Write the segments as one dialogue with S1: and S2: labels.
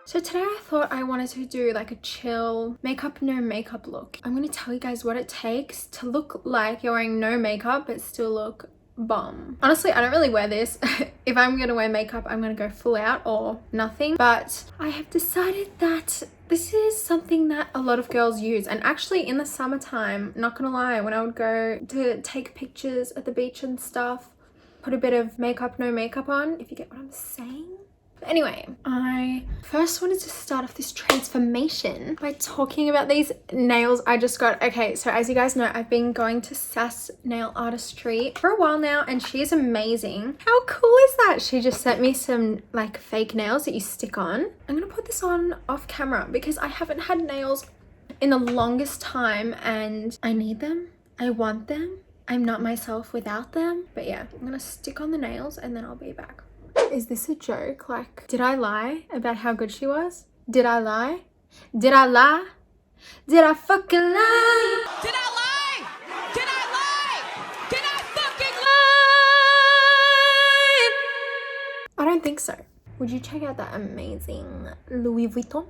S1: So today I thought I wanted to do like a chill makeup, no makeup look. I'm going to tell you guys what it takes to look like you're wearing no makeup but still look bomb. Honestly, I don't really wear this. If I'm going to wear makeup, I'm going to go full out or nothing. But I have decided that this is something that a lot of girls use. And actually in the summertime, not going to lie, when I would go to take pictures at the beach and stuff, put a bit of makeup, no makeup on, if you get what I'm saying. Anyway, I first wanted to start off this transformation by talking about these nails I just got. Okay, so as you guys know, I've been going to Sass Nail Artistry for a while now and she's amazing. How cool is that? She just sent me some like fake nails that you stick on. I'm gonna put this on off camera because I haven't had nails in the longest time and I need them. I want them. I'm not myself without them. But yeah, I'm gonna stick on the nails and then I'll be back. Is this a joke? Like, did I lie about how good she was? Did I lie? Did I lie? Did I fucking lie?
S2: Did I lie? Did I lie? Did I fucking lie?
S1: I don't think so. Would you check out that amazing Louis Vuitton?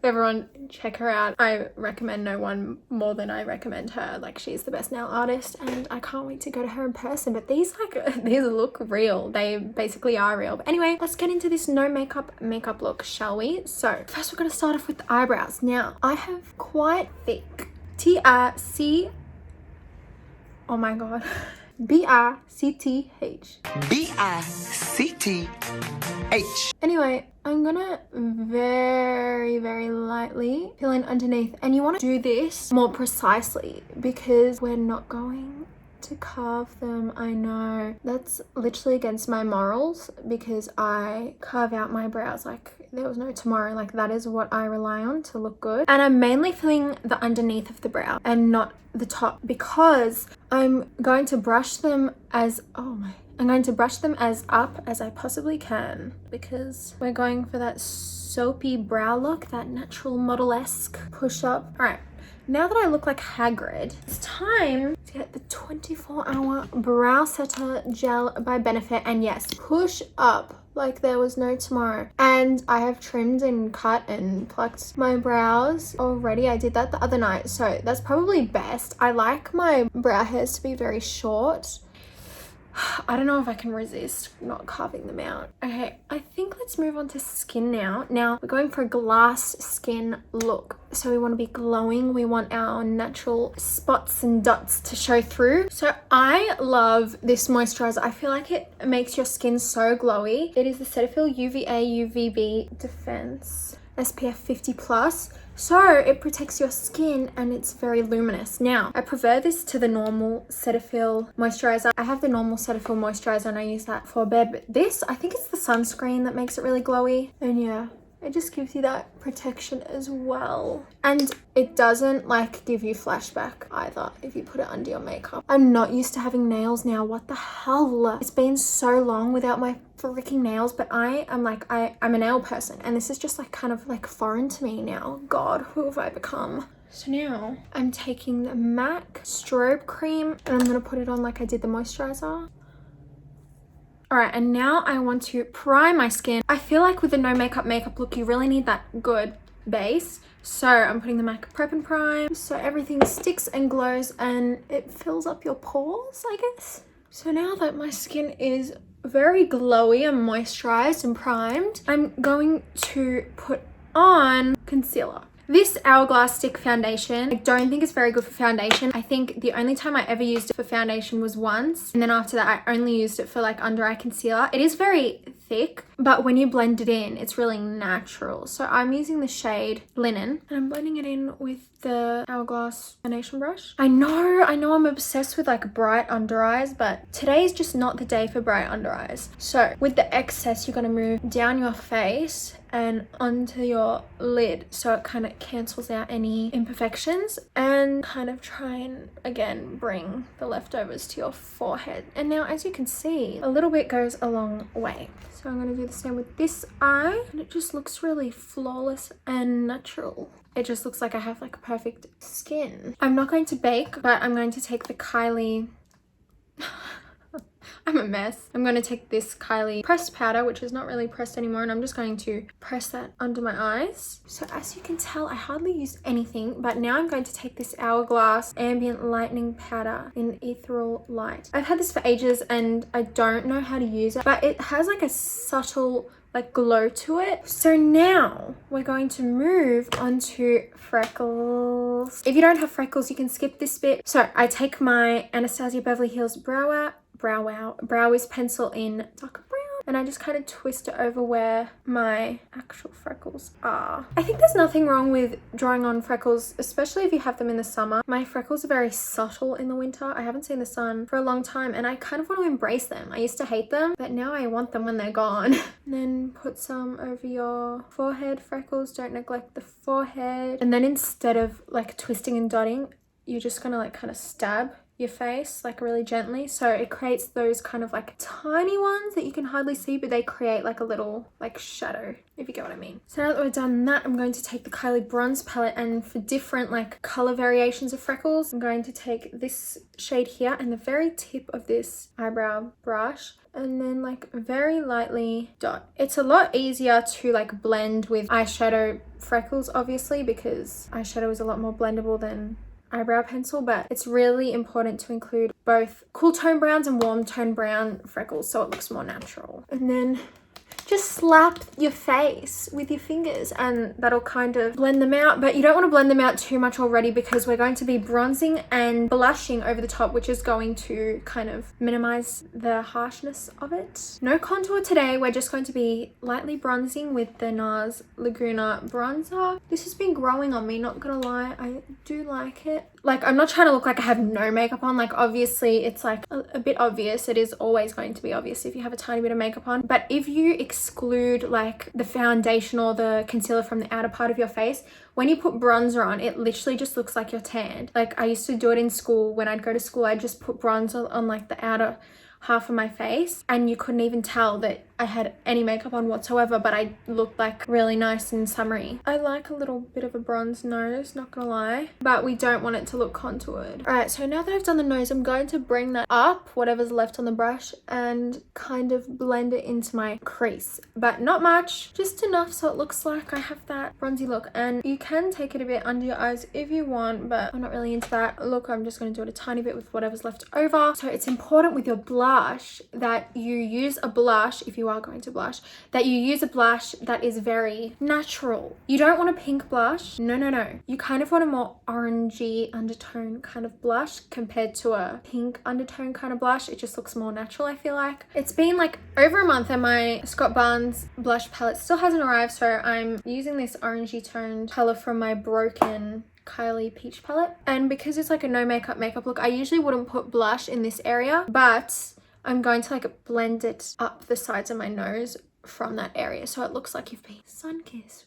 S1: Everyone check her out. I recommend no one more than I recommend her. Like, she's the best nail artist and I can't wait to go to her in person. But these look real. They basically are real. But anyway, let's get into this no makeup look, shall we? So first we're going to start off with the eyebrows. Now I have quite thick T-I-C, oh my god, B-I-C-T-H.
S3: B-I-C-T-H.
S1: Anyway, I'm gonna very lightly fill in underneath, and you want to do this more precisely because we're not going to carve them. I know that's literally against my morals because I carve out my brows like there was no tomorrow. Like, that is what I rely on to look good, and I'm mainly filling the underneath of the brow and not the top because I'm going to brush them as I'm going to brush them as up as I possibly can because we're going for that soapy brow look, that natural model-esque push up. All right, now that I look like Hagrid, it's time to get the 24-hour brow setter gel by Benefit, and yes, push up like there was no tomorrow. And I have trimmed and cut and plucked my brows already. I did that the other night, so that's probably best. I like my brow hairs to be very short. I don't know if I can resist not carving them out. Okay, I think let's move on to skin now. Now we're going for a glass skin look. So we want to be glowing. We want our natural spots and dots to show through. So I love this moisturizer. I feel like it makes your skin so glowy. It is the Cetaphil UVA UVB Defense SPF 50+. So it protects your skin and it's very luminous. Now, I prefer this to the normal Cetaphil moisturizer. I have the normal Cetaphil moisturizer and I use that for bed. But this, I think it's the sunscreen that makes it really glowy. And yeah, it just gives you that protection as well. And it doesn't like give you flashback either if you put it under your makeup. I'm not used to having nails now. What the hell? It's been so long without my freaking nails, but I'm a nail person and this is just like kind of like foreign to me now. God, who have I become? So now I'm taking the MAC strobe cream and I'm gonna put it on like I did the moisturizer. All right, and now I want to prime my skin. I feel like with the no makeup look, you really need that good base. So I'm putting the MAC Prep and Prime so everything sticks and glows and it fills up your pores, I guess. So now that my skin is very glowy and moisturized and primed, I'm going to put on concealer. This Hourglass Stick Foundation, I don't think it's very good for foundation. I think the only time I ever used it for foundation was once. And then after that, I only used it for like under eye concealer. It is very thick, but when you blend it in, it's really natural. So I'm using the shade Linen and I'm blending it in with the Hourglass foundation brush. I know I'm obsessed with like bright under eyes, but today's just not the day for bright under eyes. So with the excess, you're gonna move down your face and onto your lid so it kind of cancels out any imperfections and kind of try and again bring the leftovers to your forehead. And now as you can see, a little bit goes a long way. So I'm going to do the same with this eye and it just looks really flawless and natural. It just looks like I have like perfect skin. I'm not going to bake, but I'm going to take the Kylie I'm a mess. I'm going to take this Kylie pressed powder, which is not really pressed anymore, and I'm just going to press that under my eyes. So as you can tell, I hardly use anything, but now I'm going to take this Hourglass Ambient Lightening Powder in Ethereal Light. I've had this for ages and I don't know how to use it, but it has like a subtle like glow to it. So now we're going to move on to freckles. If you don't have freckles, you can skip this bit. So I take my Anastasia Beverly Hills Brow Wiz pencil in dark brown, and I just kind of twist it over where my actual freckles are. I think there's nothing wrong with drawing on freckles, especially if you have them in the summer. My freckles are very subtle in the winter. I haven't seen the sun for a long time and I kind of want to embrace them. I used to hate them, but now I want them when they're gone. And then put some over your forehead freckles. Don't neglect the forehead. And then instead of like twisting and dotting, you're just gonna like kind of stab your face like really gently, so it creates those kind of like tiny ones that you can hardly see, but they create like a little like shadow, if you get what I mean. So now that we're done that, I'm going to take the Kylie bronze palette, and for different like color variations of freckles, I'm going to take this shade here and the very tip of this eyebrow brush, and then like very lightly dot. It's a lot easier to like blend with eyeshadow freckles, obviously, because eyeshadow is a lot more blendable than eyebrow pencil, but it's really important to include both cool tone browns and warm tone brown freckles so it looks more natural. And then just slap your face with your fingers and that'll kind of blend them out, but you don't want to blend them out too much already because we're going to be bronzing and blushing over the top, which is going to kind of minimize the harshness of it. No contour today. We're just going to be lightly bronzing with the NARS Laguna bronzer. This has been growing on me, not gonna lie. I do like it. Like, I'm not trying to look like I have no makeup on. Like, obviously it's like a bit obvious. It is always going to be obvious if you have a tiny bit of makeup on, but if you exclude like the foundation or the concealer from the outer part of your face, when you put bronzer on, it literally just looks like you're tanned. Like, I used to do it in school. When I'd go to school, I'd just put bronzer on like the outer half of my face and you couldn't even tell that I had any makeup on whatsoever, but I looked like really nice and summery. I like a little bit of a bronze nose, not gonna lie, but we don't want it to look contoured. All right, so now that I've done the nose, I'm going to bring that up, whatever's left on the brush, and kind of blend it into my crease, but not much, just enough so it looks like I have that bronzy look. And you can take it a bit under your eyes if you want, but I'm not really into that look. I'm just going to do it a tiny bit with whatever's left over. So it's important with your blush that you use a blush, if you are going to blush, that you use a blush that is very natural. You don't want a pink blush. No. You kind of want a more orangey undertone kind of blush compared to a pink undertone kind of blush. It just looks more natural, I feel like. It's been like over a month and my Scott Barnes blush palette still hasn't arrived, so I'm using this orangey toned color from my broken Kylie peach palette. And because it's like a no makeup look, I usually wouldn't put blush in this area, but I'm going to like blend it up the sides of my nose from that area so it looks like you've been sun-kissed.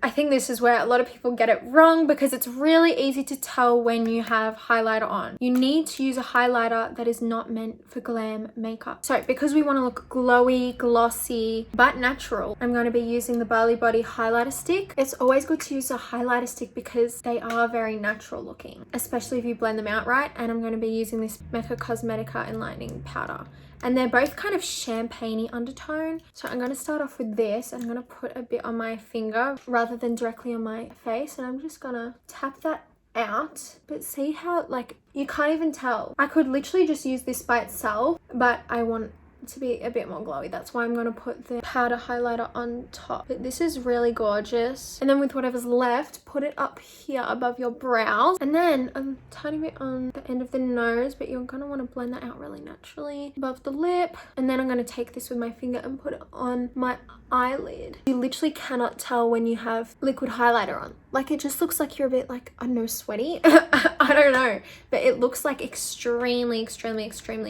S1: I think this is where a lot of people get it wrong because it's really easy to tell when you have highlighter on. You need to use a highlighter that is not meant for glam makeup. So because we want to look glowy, glossy, but natural, I'm going to be using the Bali Body highlighter stick. It's always good to use a highlighter stick because they are very natural looking, especially if you blend them out right. And I'm going to be using this Mecca Cosmetica Enlightening Powder. And they're both kind of champagne-y undertone. So I'm going to start off with this. I'm going to put a bit on my finger rather than directly on my face. And I'm just going to tap that out. But see how, like, you can't even tell. I could literally just use this by itself, but I want to be a bit more glowy. That's why I'm going to put the powder highlighter on top. But this is really gorgeous. And then with whatever's left, put it up here above your brows, and then a tiny bit on the end of the nose, but you're going to want to blend that out really naturally above the lip. And then I'm going to take this with my finger and put it on my eyelid. You literally cannot tell when you have liquid highlighter on. Like, it just looks like you're a bit like, I don't know, sweaty. I don't know, but it looks like extremely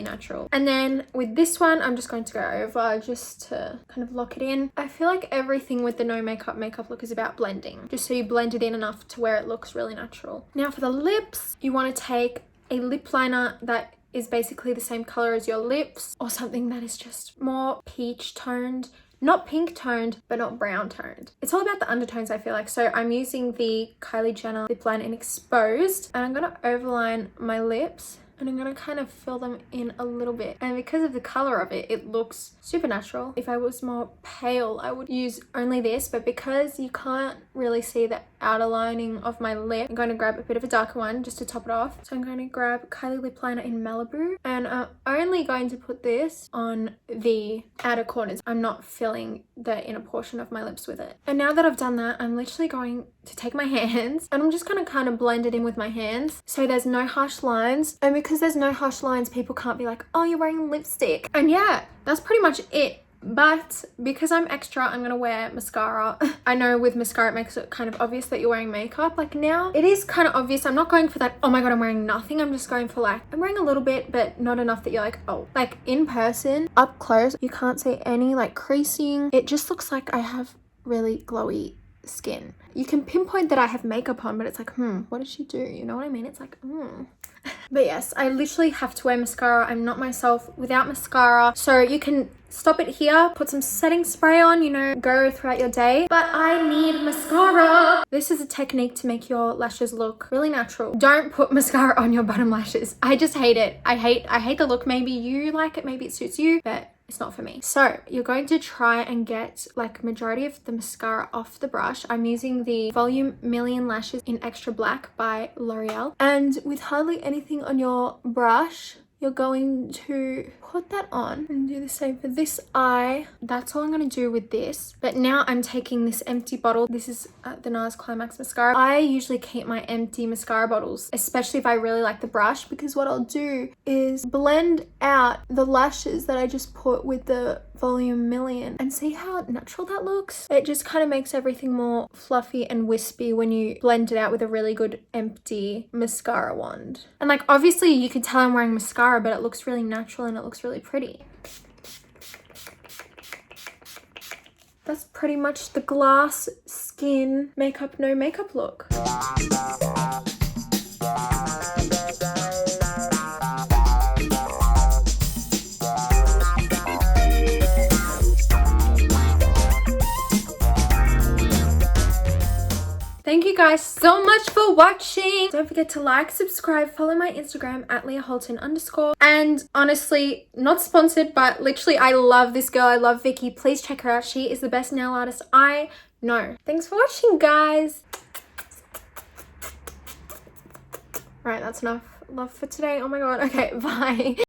S1: natural. And then with this one, I'm just going to go over just to kind of lock it in. I feel like everything with the no makeup look is about blending, just so you blend it in enough to where it looks really natural. Now for the lips, you want to take a lip liner that is basically the same color as your lips, or something that is just more peach toned. Not pink toned, but not brown toned. It's all about the undertones, I feel like. So I'm using the Kylie Jenner Lip Line in Exposed, and I'm gonna overline my lips and I'm gonna kind of fill them in a little bit. And because of the color of it, it looks super natural. If I was more pale, I would use only this, but because you can't really see the outer lining of my lip, I'm going to grab a bit of a darker one just to top it off. So I'm going to grab Kylie lip liner in Maliboo, and I'm only going to put this on the outer corners. I'm not filling the inner portion of my lips with it. And now that I've done that, I'm literally going to take my hands and I'm just going to kind of blend it in with my hands so there's no harsh lines. And because there's no harsh lines, people can't be like, oh, you're wearing lipstick. And yeah, that's pretty much it. But because I'm extra, I'm gonna wear mascara. I know with mascara it makes it kind of obvious that you're wearing makeup. Like now it is kind of obvious. I'm not going for that, oh my god, I'm wearing nothing. I'm just going for like, I'm wearing a little bit but not enough that you're like, oh. Like in person, up close, you can't see any like creasing. It just looks like I have really glowy skin. You can pinpoint that I have makeup on, but it's like, what did she do? You know what I mean? It's like, But yes, I literally have to wear mascara. I'm not myself without mascara. So you can stop it here, put some setting spray on, you know, go throughout your day. But I need mascara. This is a technique to make your lashes look really natural. Don't put mascara on your bottom lashes. I just hate it. I hate the look. Maybe you like it, maybe it suits you, but it's not for me. So you're going to try and get like majority of the mascara off the brush. I'm using the Volume Million Lashes in Extra Black by L'Oreal. And with hardly anything on your brush, you're going to put that on and do the same for this eye. That's all I'm going to do with this. But now I'm taking this empty bottle. This is the NARS Climax mascara. I usually keep my empty mascara bottles, especially if I really like the brush, because what I'll do is blend out the lashes that I just put with the Volume Million and see how natural that looks. It just kind of makes everything more fluffy and wispy when you blend it out with a really good empty mascara wand. And like obviously you can tell I'm wearing mascara, but it looks really natural and it looks really pretty. That's pretty much the glass skin makeup no makeup look. Thank you guys so much for watching. Don't forget to like, subscribe, follow my Instagram at Leah Halton _ And honestly, not sponsored, but literally I love this girl. I love Vicky. Please check her out. She is the best nail artist I know. Thanks for watching, guys. Right, that's enough love for today. Oh my god. Okay, bye.